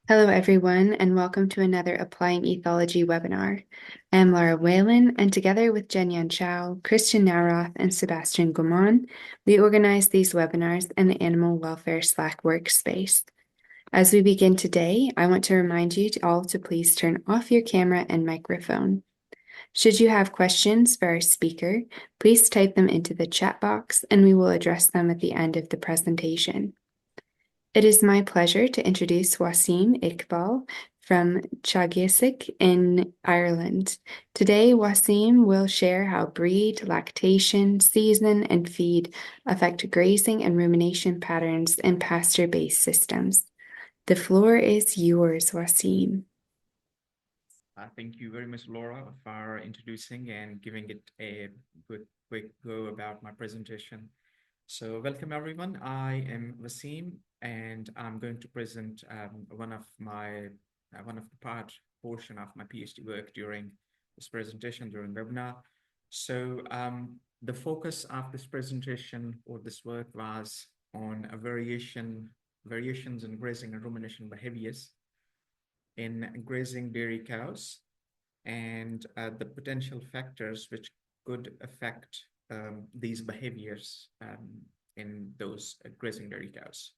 Hello, everyone, and welcome to another Applying Ethology webinar. I am Laura Whalen, and together with Jenyan Chow, Christian Nowroth, and Sebastian Gomon, we organize these webinars in the Animal Welfare Slack workspace. As we begin today, I want to remind you all to please turn off your camera and microphone. Should you have questions for our speaker, please type them into the chat box, and we will address them at the end of the presentation. It is my pleasure to introduce Wasim Iqbal from Chagisik in Ireland. Today, Wasim will share how breed, lactation, season, and feed affect grazing and rumination patterns in pasture-based systems. The floor is yours, Wasim. Thank you very much, Laura, for introducing and giving it a good quick go about my presentation. So welcome everyone. I am Wasim, and I'm going to present one of the portion of my PhD work during this presentation during webinar. So the focus of this presentation or this work was on variations in grazing and rumination behaviors in grazing dairy cows and the potential factors which could affect these behaviors in those grazing dairy cows.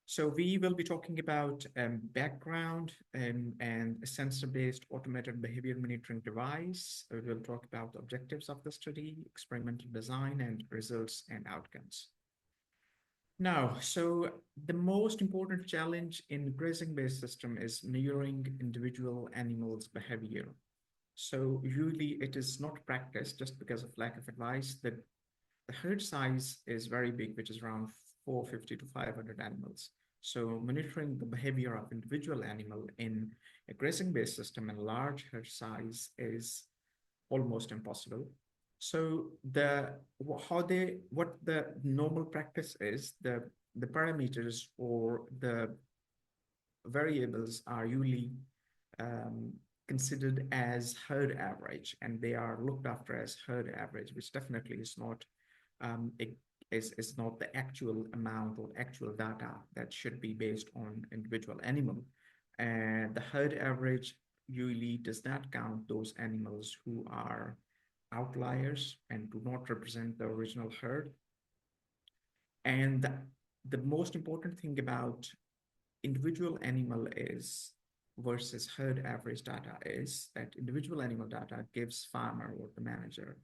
So we will be talking about background and a sensor-based automated behavior monitoring device. We will talk about the objectives of the study, experimental design, and results and outcomes. Now, so the most important challenge in grazing-based system is mirroring individual animals' behavior. So usually it is not practiced just because of lack of advice. The herd size is very big, which is around 450 to 500 animals. So monitoring the behavior of individual animal in a grazing-based system and large herd size is almost impossible. So what the normal practice is, the parameters or the variables are usually considered as herd average, and they are looked after as herd average, which definitely is not is not the actual amount or actual data that should be based on individual animal. And the herd average usually does not count those animals who are outliers and do not represent the original herd. And the most important thing about individual animal is versus herd average data is that individual animal data gives farmer or the manager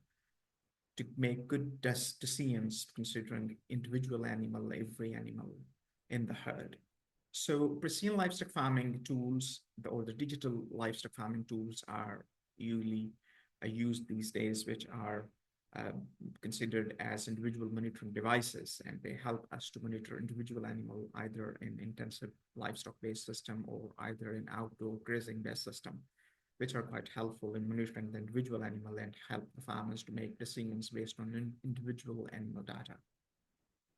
to make good decisions considering individual animal, every animal in the herd. So precision livestock farming tools or the digital livestock farming tools are usually used these days, which are uh, considered as individual monitoring devices, and they help us to monitor individual animal either in intensive livestock-based system or either in outdoor grazing-based system, which are quite helpful in monitoring the individual animal and help the farmers to make decisions based on individual animal data.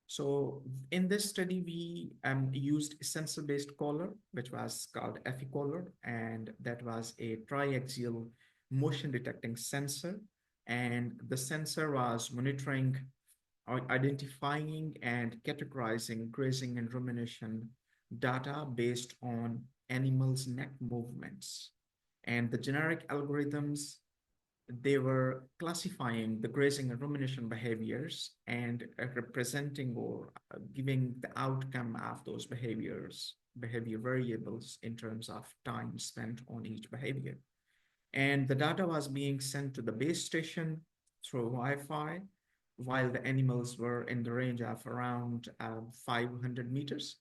So in this study, we used a sensor-based collar, which was called collar, and that was a triaxial motion detecting sensor. And the sensor was monitoring, identifying, and categorizing grazing and rumination data based on animals' neck movements. And the generic algorithms, they were classifying the grazing and rumination behaviors and representing or giving the outcome of those behavior variables in terms of time spent on each behavior. And the data was being sent to the base station through Wi-Fi while the animals were in the range of around 500 meters.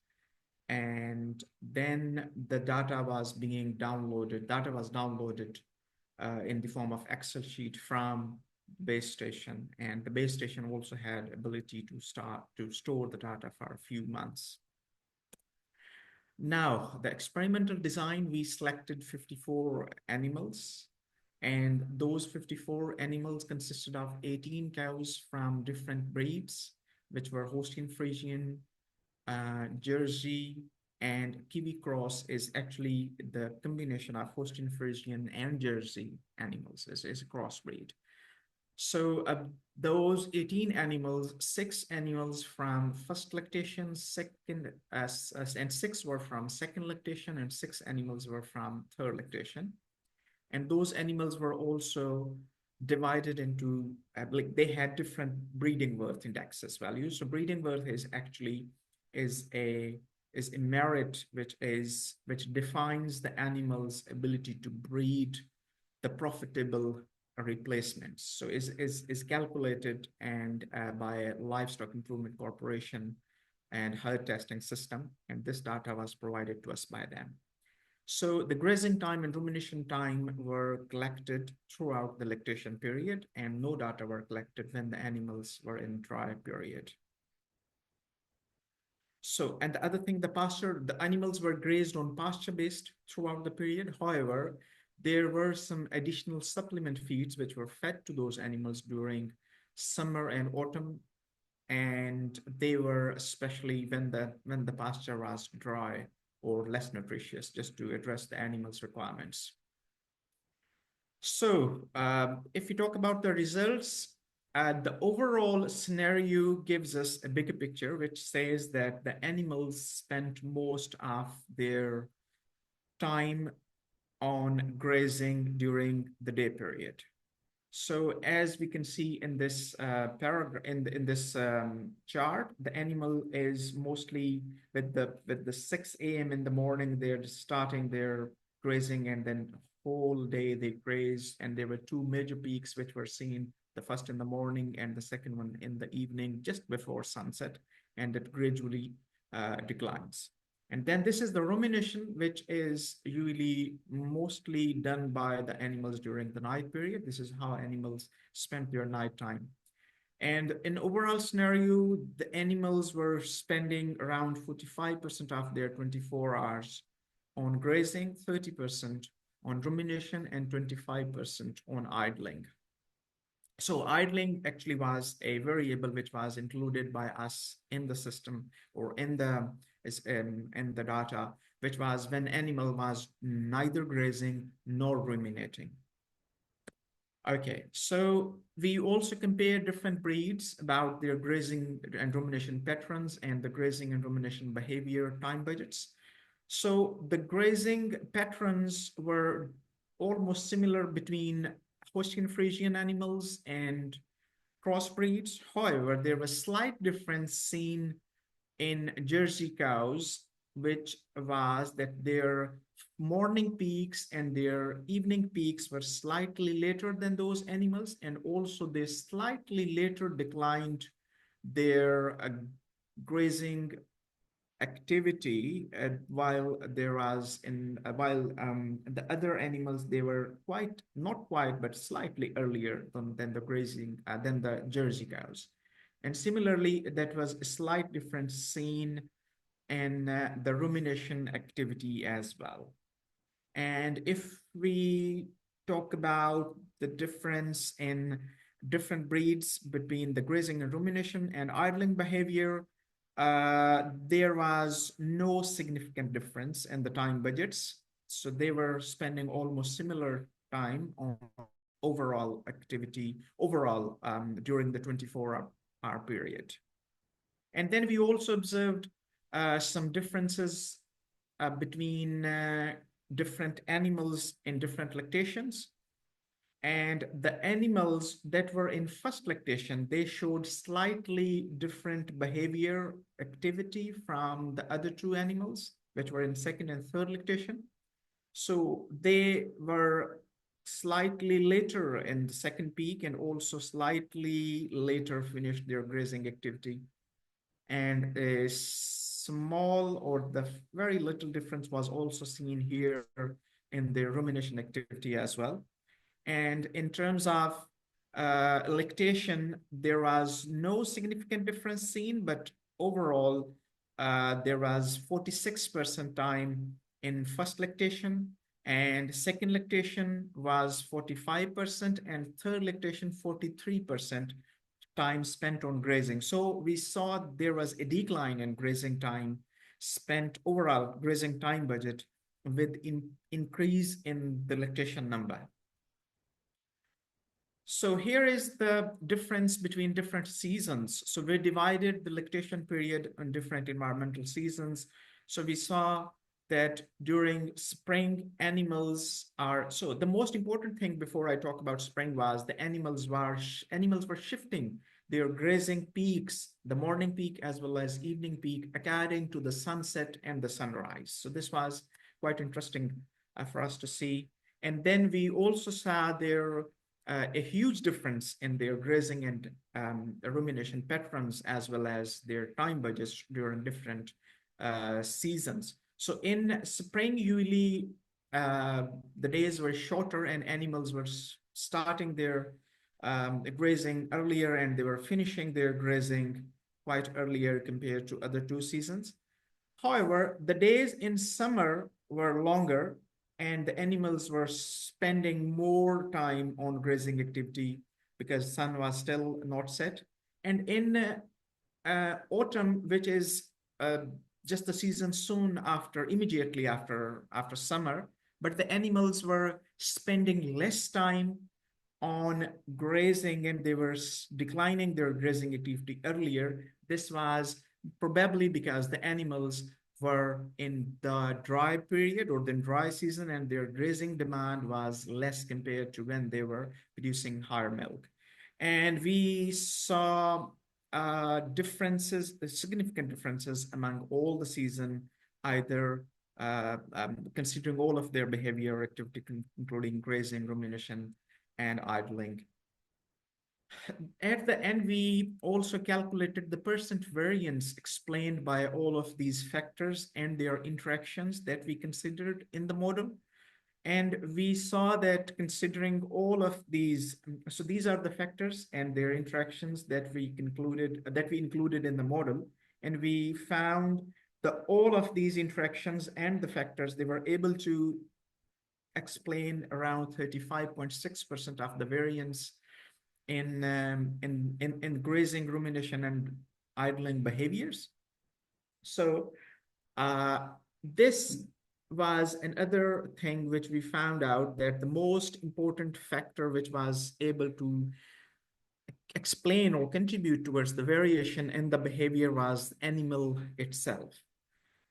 And then the data was downloaded in the form of Excel sheet from base station, and the base station also had ability to store the data for a few months. Now, the experimental design, we selected 54 animals, and those 54 animals consisted of 18 cows from different breeds, which were Holstein Friesian, Jersey, and Kiwi Cross is actually the combination of Holstein Friesian and Jersey animals. Is a crossbreed. So those 18 animals, 6 animals from first lactation, and 6 were from second lactation, and 6 animals were from third lactation. And those animals were also divided into, like they had different breeding worth indexes values. So breeding worth is actually is a is a merit which defines the animal's ability to breed the profitable replacements. So is calculated and by a Livestock Improvement Corporation and herd testing system, and this data was provided to us by them. So the grazing time and rumination time were collected throughout the lactation period, and no data were collected when the animals were in dry period. So, and the other thing, the animals were grazed on pasture-based throughout the period. However, there were some additional supplement feeds which were fed to those animals during summer and autumn, and they were especially when the pasture was dry or less nutritious, just to address the animals' requirements. So, if we talk about the results, the overall scenario gives us a bigger picture, which says that the animals spent most of their time on grazing during the day period. So as we can see in this paragraph in this chart, the animal is mostly with the 6 a.m. in the morning. They're starting their grazing, and then whole day they graze. And there were two major peaks which were seen: the first in the morning and the second one in the evening, just before sunset, and it gradually declines. And then this is the rumination, which is usually mostly done by the animals during the night period. This is how animals spend their night time. And in overall scenario, the animals were spending around 45% of their 24 hours on grazing, 30% on rumination, and 25% on idling. So idling actually was a variable which was included by us in the system, or in the data, which was when animal was neither grazing nor ruminating. Okay, so we also compare different breeds about their grazing and rumination patterns and the grazing and rumination behavior time budgets. So the grazing patterns were almost similar between Holstein Friesian animals and crossbreeds. However, there was slight difference seen in Jersey cows, which was that their morning peaks and their evening peaks were slightly later than those animals, and also they slightly later declined their grazing activity, while the other animals, they were quite not quite but slightly earlier than the grazing than the Jersey cows. And similarly, that was a slight difference seen in the rumination activity as well. And if we talk about the difference in different breeds between the grazing and rumination and idling behavior, there was no significant difference in the time budgets. So they were spending almost similar time on overall activity, during the 24-hour period. And then we also observed some differences between different animals in different lactations. And the animals that were in first lactation, they showed slightly different behavior activity from the other two animals, which were in second and third lactation. So they were slightly later in the second peak, and also slightly later finished their grazing activity. And a small or the very little difference was also seen here in the rumination activity as well. And in terms of lactation, there was no significant difference seen, but overall, there was 46% time in first lactation, and second lactation was 45%, and third lactation 43% time spent on grazing. So we saw there was a decline in grazing time spent, overall grazing time budget, with increase in the lactation number. So here is the difference between different seasons. So we divided the lactation period on different environmental seasons. So we saw that during spring, so the most important thing before I talk about spring was the animals were shifting their grazing peaks, the morning peak as well as evening peak, according to the sunset and the sunrise. So this was quite interesting for us to see. And then we also saw a huge difference in their grazing and rumination patterns, as well as their time budgets during different seasons. So in spring, usually uh, the days were shorter and animals were starting their grazing earlier, and they were finishing their grazing quite earlier compared to other two seasons. However, the days in summer were longer and the animals were spending more time on grazing activity because sun was still not set. And in autumn, which is uh, just the season soon after, immediately after summer, but the animals were spending less time on grazing and they were declining their grazing activity earlier. This was probably because the animals were in the dry period or the dry season and their grazing demand was less compared to when they were producing higher milk. And we saw significant differences among all the season, either considering all of their behavior activity, including grazing, rumination, and idling. At the end, we also calculated the percent variance explained by all of these factors and their interactions that we considered in the model. And we saw that considering all of these, so these are the factors and their interactions that we included in the model. And we found that all of these interactions and the factors, they were able to explain around 35.6% of the variance in grazing, rumination, and idling behaviors. So uh, this was another thing which we found out, that the most important factor which was able to explain or contribute towards the variation in the behavior was animal itself,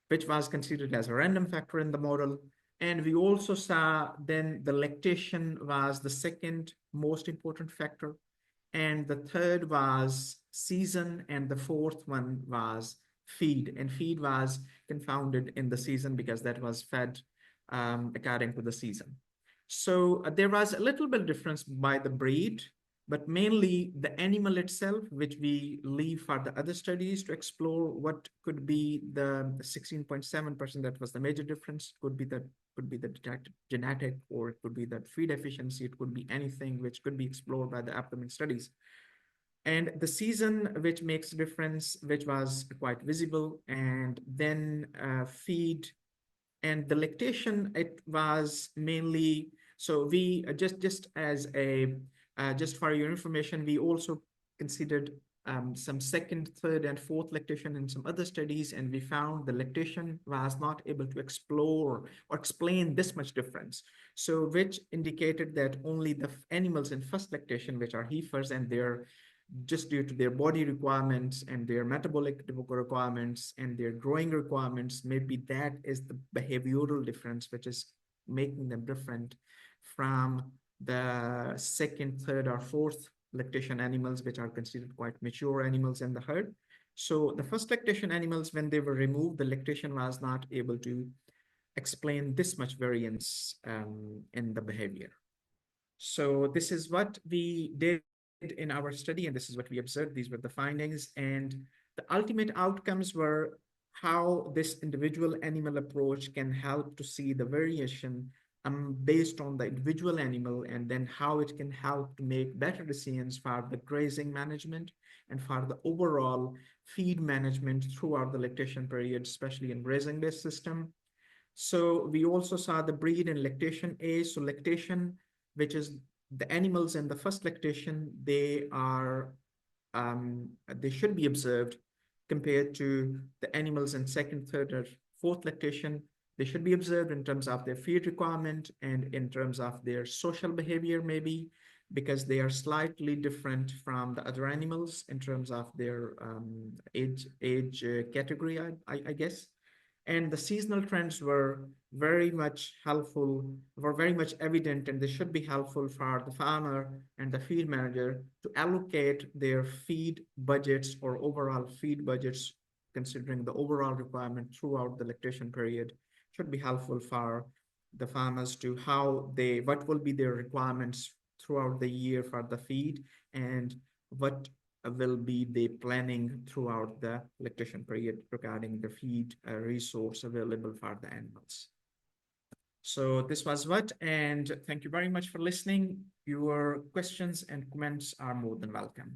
which was considered as a random factor in the model. And we also saw then the lactation was the second most important factor. And the third was season, and the fourth one was feed. And feed was confounded in the season because that was fed according to the season. So there was a little bit difference by the breed, but mainly the animal itself, which we leave for the other studies to explore what could be the 16.7% that was the major difference. Could be the genetic, or it could be the feed efficiency. It could be anything which could be explored by the upcoming studies. And the season which makes a difference, which was quite visible, and then feed and the lactation, it was mainly, so we just as a just for your information, we also considered some second, third, and fourth lactation in some other studies, and we found the lactation was not able to explore or explain this much difference. So which indicated that only the animals in first lactation, which are heifers, and their just due to their body requirements and their metabolic requirements and their growing requirements, maybe that is the behavioral difference which is making them different from the second, third, or fourth lactation animals, which are considered quite mature animals in the herd. So the first lactation animals, when they were removed, the lactation was not able to explain this much variance in the behavior. So this is what we did in our study, and this is what we observed. These were the findings, and the ultimate outcomes were how this individual animal approach can help to see the variation based on the individual animal, and then how it can help to make better decisions for the grazing management and for the overall feed management throughout the lactation period, especially in grazing-based system. So we also saw the breed and lactation age. So lactation, which is the animals in the first lactation, they should be observed compared to the animals in second, third, or fourth lactation. They should be observed in terms of their feed requirement and in terms of their social behavior, maybe. because they are slightly different from the other animals in terms of their age category, I guess. And the seasonal trends were very much helpful, were very much evident, and they should be helpful for the farmer and the feed manager to allocate their feed budgets or overall feed budgets, considering the overall requirement throughout the lactation period, should be helpful for the farmers to how they, what will be their requirements throughout the year for the feed, and what will be the planning throughout the lactation period regarding the feed resource available for the animals. So this was what, and thank you very much for listening. Your questions and comments are more than welcome.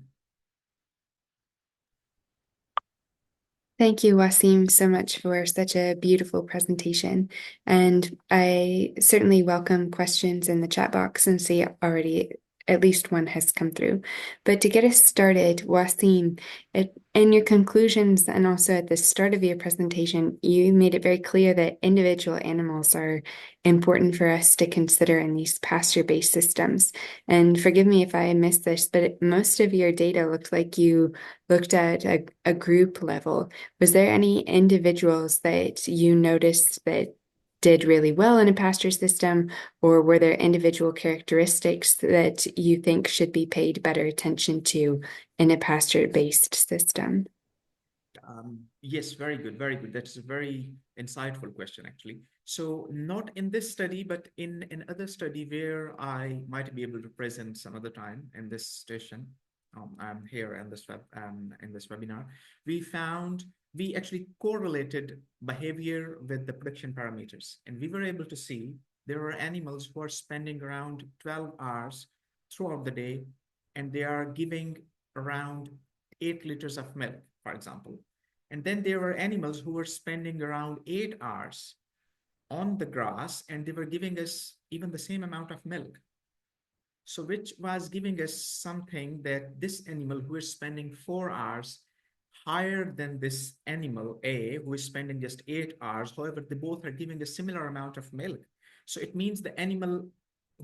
Thank you, Wasim, so much for such a beautiful presentation. And I certainly welcome questions in the chat box and see already at least one has come through. But to get us started, Wasim, in your conclusions and also at the start of your presentation, you made it very clear that individual animals are important for us to consider in these pasture-based systems. And forgive me if I missed this, but most of your data looked like you looked at a group level. Was there any individuals that you noticed that did really well in a pasture system, or were there individual characteristics that you think should be paid better attention to in a pasture-based system? Yes, very good, very good. That's a very insightful question, actually. So not in this study, but in other study where I might be able to present some other time in this session, here in this webinar, we found we actually correlated behavior with the production parameters, and we were able to see there are animals who are spending around 12 hours throughout the day, and they are giving around 8 liters of milk, for example. And then there were animals who were spending around 8 hours on the grass, and they were giving us even the same amount of milk. So, which was giving us something that this animal who is spending 4 hours higher than this animal A, who is spending just 8 hours. However, they both are giving a similar amount of milk. So it means the animal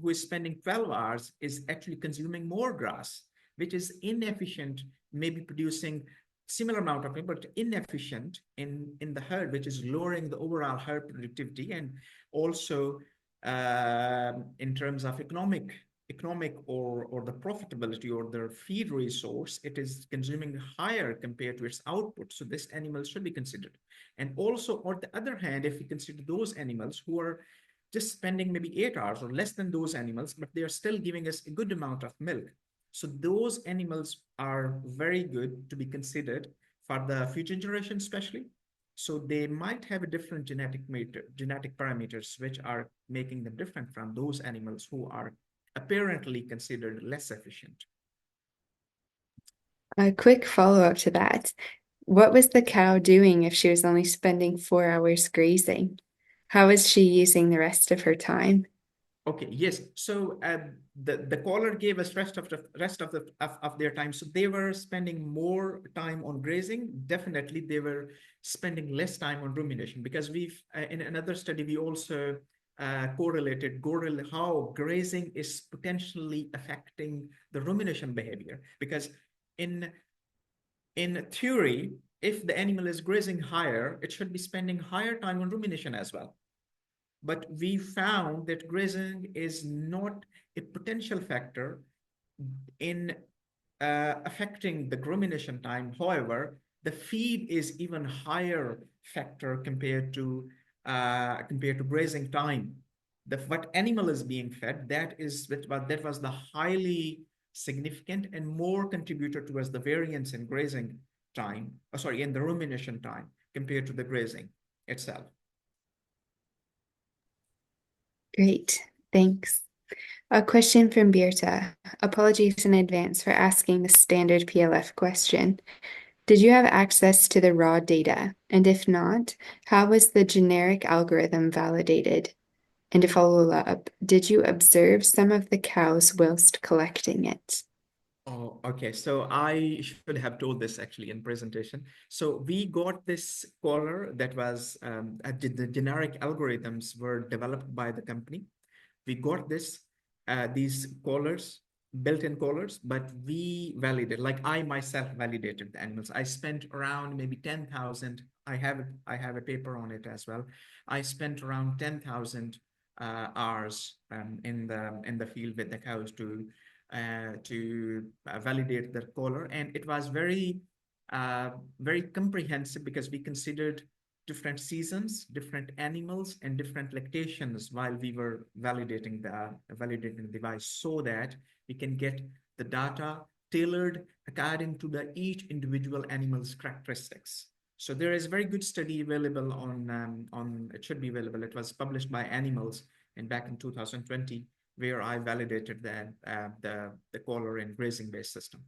who is spending 12 hours is actually consuming more grass, which is inefficient, maybe producing similar amount of milk, but inefficient in the herd, which is lowering the overall herd productivity, and also in terms of economic or the profitability or the feed resource, it is consuming higher compared to its output. So this animal should be considered. And also, on the other hand, if we consider those animals who are just spending maybe 8 hours or less than those animals, but they are still giving us a good amount of milk. So those animals are very good to be considered for the future generation, especially. So they might have a different genetic parameters, which are making them different from those animals who are apparently considered less efficient. A quick follow-up to that. What was the cow doing if she was only spending 4 hours grazing? How was she using the rest of her time? Okay, yes. So the caller gave us rest of their time. So they were spending more time on grazing. Definitely, they were spending less time on rumination, because we've in another study we also correlated how grazing is potentially affecting the rumination behavior. Because in in theory, if the animal is grazing higher, it should be spending higher time on rumination as well. But we found that grazing is not a potential factor in affecting the rumination time. However, the feed is even higher factor compared to grazing time. What animal is being fed, that was the highly significant and more contributor towards the variance in grazing time, sorry, in the rumination time compared to the grazing itself. Great, thanks. A question from Birta. Apologies in advance for asking the standard PLF question. Did you have access to the raw data? And if not, how was the generic algorithm validated? And to follow up, did you observe some of the cows whilst collecting it? Oh, okay. So I should have told this actually in presentation. So we got this caller that was the generic algorithms were developed by the company. We got these callers built-in collars, but we validated, like I myself validated the animals. I spent around maybe 10,000. I have a paper on it as well. I spent around 10,000 hours in the field with the cows to validate the collar, and it was uh, very comprehensive because we considered different seasons, different animals, and different lactations while we were validating the device, so that we can get the data tailored according to the each individual animal's characteristics. So there is a very good study available on it should be available. It was published by Animals back in 2020, where I validated the collar and grazing based system.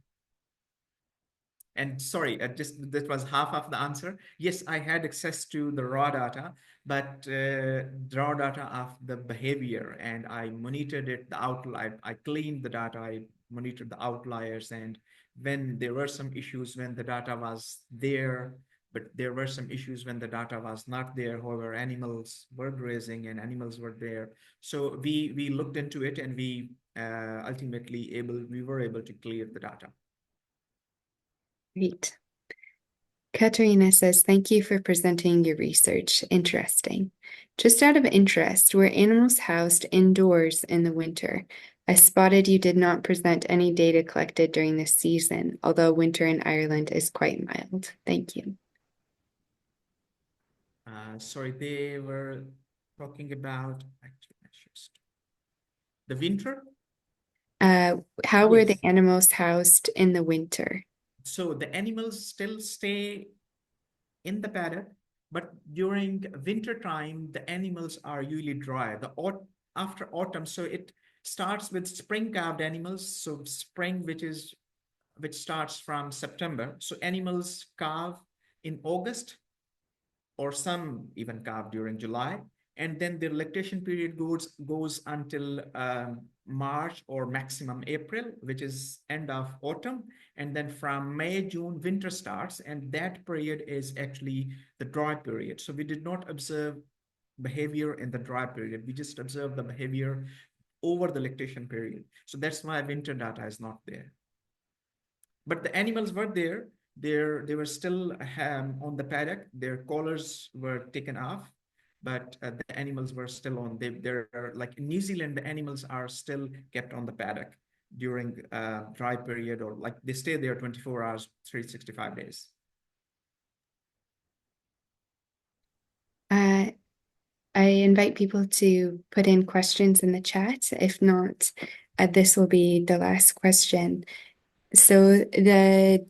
And sorry, just that was half of the answer. Yes, I had access to the raw data, but raw data of the behavior, and I monitored it, the outlier. I cleaned the data, I monitored the outliers, and when there were some issues when the data was there, but there were some issues when the data was not there. However, animals were grazing and animals were there. So we looked into it, and we were able to clear the data. Great. Katerina says, thank you for presenting your research. Interesting. Just out of interest, were animals housed indoors in the winter? I spotted you did not present any data collected during this season, although winter in Ireland is quite mild. Thank you. Sorry, they were talking about actual measures. The winter? Uh, how were the Yes. animals housed in the winter? So the animals still stay in the paddock, but during winter time, the animals are usually dry. After autumn, so it starts with spring calved animals. So spring, which starts from September. So animals calve in August, or some even calve during July. And then the lactation period goes until March or maximum April, which is end of autumn. And then from May, June, winter starts, and that period is actually the dry period. So we did not observe behavior in the dry period. We just observed the behavior over the lactation period. So that's why winter data is not there. But the animals were there. They were still on the paddock. Their collars were taken off, but the animals were still on. They're like in New Zealand, the animals are still kept on the paddock during dry period, or like they stay there 24 hours, 365 days. Uh, I invite people to put in questions in the chat. If not, this will be the last question. So the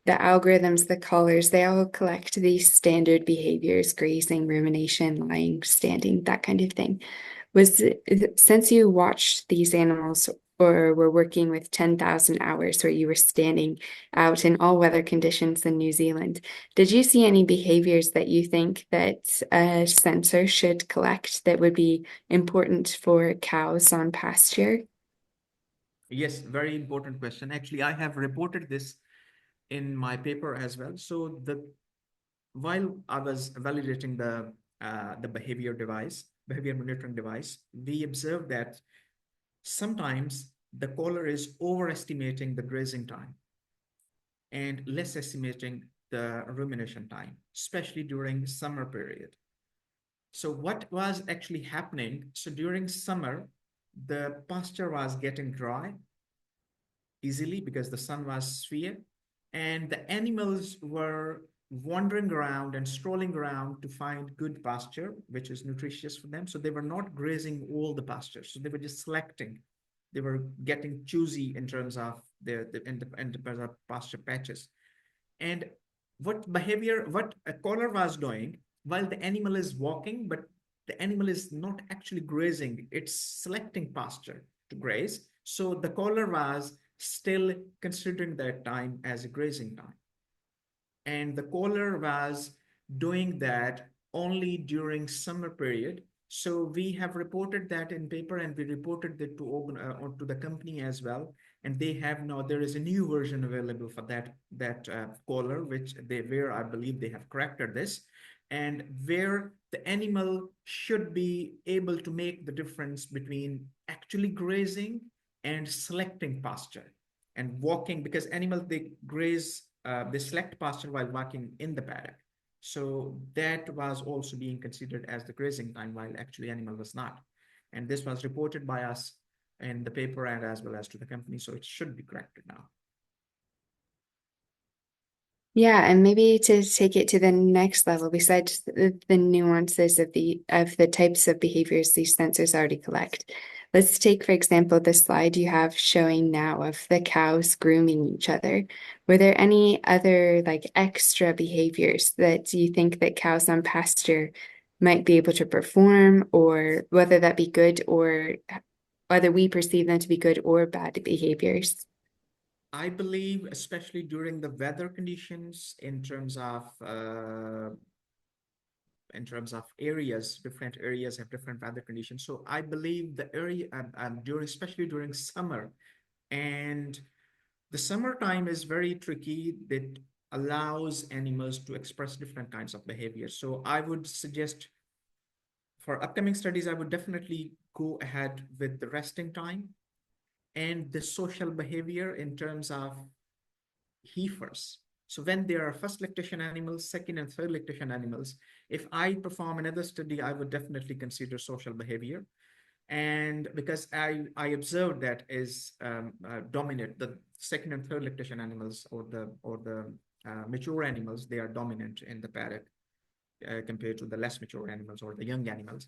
algorithms, the collars, they all collect these standard behaviors, grazing, rumination, lying, standing, that kind of thing. Since you watched these animals or were working with 10,000 hours where you were standing out in all weather conditions in New Zealand, did you see any behaviors that you think that a sensor should collect that would be important for cows on pasture? Yes, very important question. Actually, I have reported this in my paper as well. So the while I was validating the behavior monitoring device, we observed that sometimes the caller is overestimating the grazing time and less estimating the rumination time, especially during summer period. So what was actually happening? So during summer, the pasture was getting dry easily because the sun was sphere, and the animals were wandering around and strolling around to find good pasture which is nutritious for them. So they were not grazing all the pastures, so they were just selecting. They were getting choosy in terms of in terms of pasture patches. And what a collar was doing while the animal is walking, but the animal is not actually grazing, it's selecting pasture to graze. So the collar was still considering that time as a grazing time. And the caller was doing that only during summer period. So we have reported that in paper, and we reported that to the company as well. And they have now, there is a new version available for that caller, which they where I believe they have corrected this, and where the animal should be able to make the difference between actually grazing and selecting pasture and walking, because animals, they graze, they select pasture while walking in the paddock. So that was also being considered as the grazing time, while actually animal was not. And this was reported by us in the paper and as well as to the company. So it should be corrected now. Yeah, and maybe to take it to the next level, besides the nuances of the types of behaviors these sensors already collect. Let's take, for example, the slide you have showing now of the cows grooming each other. Were there any other like extra behaviors that you think that cows on pasture might be able to perform, or whether that be good or whether we perceive them to be good or bad behaviors? I believe, especially during the weather conditions, in terms of areas, different areas have different weather conditions. So I believe the area, during, especially during summer, and the summertime is very tricky, that allows animals to express different kinds of behavior. So I would suggest, for upcoming studies, I would definitely go ahead with the resting time and the social behavior in terms of heifers. So when there are first lactation animals, second and third lactation animals, if I perform another study, I would definitely consider social behavior. And because I observed that is dominant, the second and third lactation animals, or the mature animals, they are dominant in the paddock compared to the less mature animals or the young animals.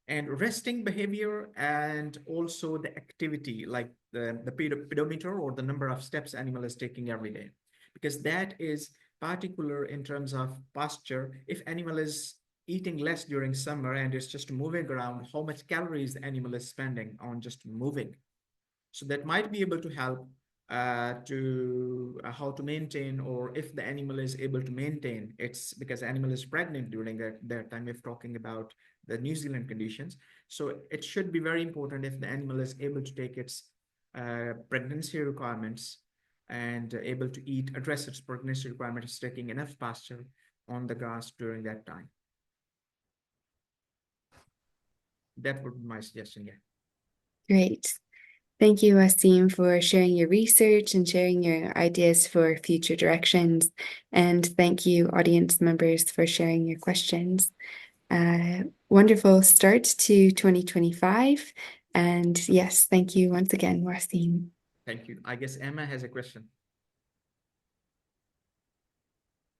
And resting behavior, and also the activity, like the pedometer, or the number of steps animal is taking every day, because that is particular in terms of pasture. If animal is eating less during summer and it's just moving around, how much calories the animal is spending on just moving. So that might be able to help to how to maintain, or if the animal is able to maintain, it's because the animal is pregnant during that time, if talking about the New Zealand conditions. So it should be very important if the animal is able to take its pregnancy requirements, and able to eat, address its pregnancy requirements, taking enough pasture on the grass during that time. That would be my suggestion. Yeah. Great. Thank you, Wasim, for sharing your research and sharing your ideas for future directions. And thank you, audience members, for sharing your questions. Wonderful start to 2025. And yes, thank you once again, Wasim. Thank you. I guess Emma has a question.